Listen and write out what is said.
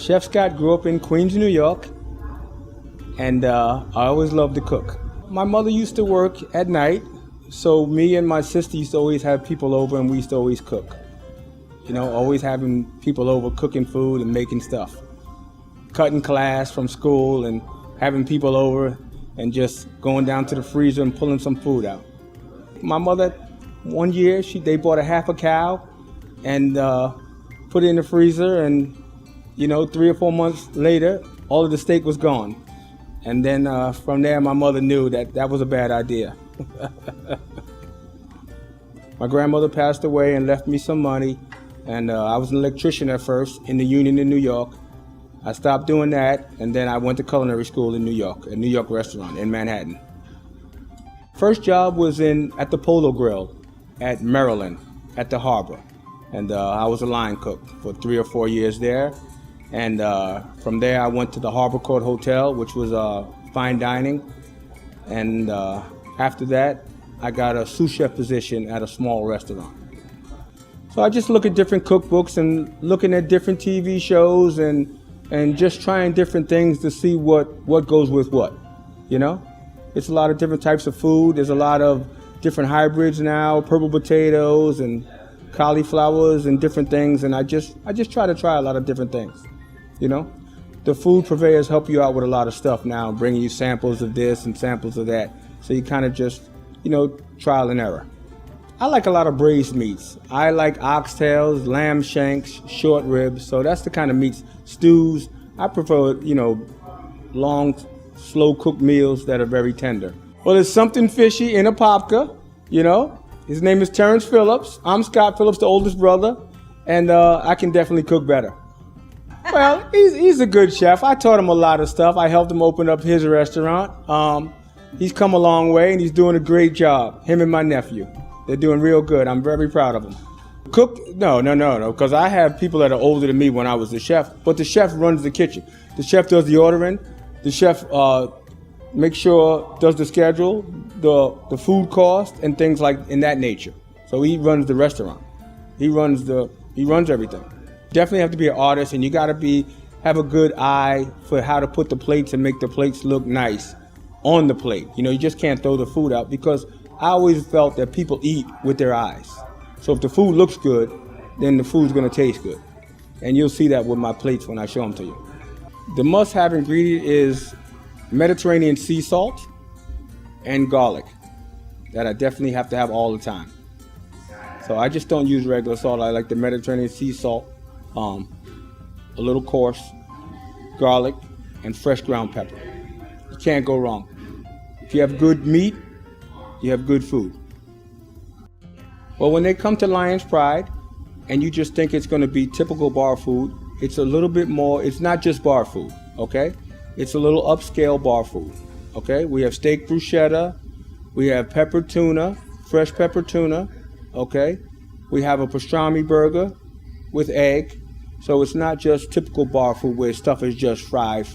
Chef Scott grew up in Queens, New York, and I always loved to cook. My mother used to work at night, so me and my sister used to always have people over, and we used to always cook. You know, always having people over, cooking food and making stuff. Cutting class from school and having people over and just going down to the freezer and pulling some food out. My mother, one year, they bought a half a cow and put it in the freezer, and 3 or 4 months later, all of the steak was gone. And then from there, my mother knew that was a bad idea. My grandmother passed away and left me some money, and I was an electrician at first in the union in New York. I stopped doing that, and then I went to culinary school in New York, a New York restaurant in Manhattan. First job was at the Polo Grill at Maryland, at the harbor. And I was a line cook for 3 or 4 years there. And from there I went to the Harbor Court Hotel, which was fine dining. And after that, I got a sous chef position at a small restaurant. So I just look at different cookbooks and looking at different TV shows and just trying different things to see what goes with what, It's a lot of different types of food. There's a lot of different hybrids now, purple potatoes and cauliflowers and different things. And I just try to try a lot of different things, The food purveyors help you out with a lot of stuff now, bringing you samples of this and samples of that. So you kind of just, trial and error. I like a lot of braised meats. I like oxtails, lamb shanks, short ribs. So that's the kind of meats. Stews. I prefer, long, slow-cooked meals that are very tender. Well, there's something fishy in a papka, His name is Terrence Phillips. I'm Scott Phillips, the oldest brother, and I can definitely cook better. Well, he's a good chef. I taught him a lot of stuff. I helped him open up his restaurant. He's come a long way, and he's doing a great job, him and my nephew. They're doing real good. I'm very proud of them. Cook? No, because I have people that are older than me when I was the chef, but the chef runs the kitchen. The chef does the ordering. The chef makes sure, does the schedule, the food cost, and things like in that nature. So he runs the restaurant. He runs everything. Definitely have to be an artist, and you got to have a good eye for how to put the plates and make the plates look nice on the plate. You just can't throw the food out, because I always felt that people eat with their eyes. So if the food looks good, then the food's going to taste good. And you'll see that with my plates when I show them to you. The must-have ingredient is Mediterranean sea salt and garlic that I definitely have to have all the time. So I just don't use regular salt. I like the Mediterranean sea salt, a little coarse, garlic, and fresh ground pepper. You can't go wrong. If you have good meat, you have good food. Well, when they come to Lion's Pride and you just think it's going to be typical bar food, it's a little bit more. It's not just bar food, okay? It's a little upscale bar food, okay? We have steak bruschetta, we have pepper tuna, fresh pepper tuna, okay? We have a pastrami burger with egg. So it's not just typical bar food where stuff is just fried.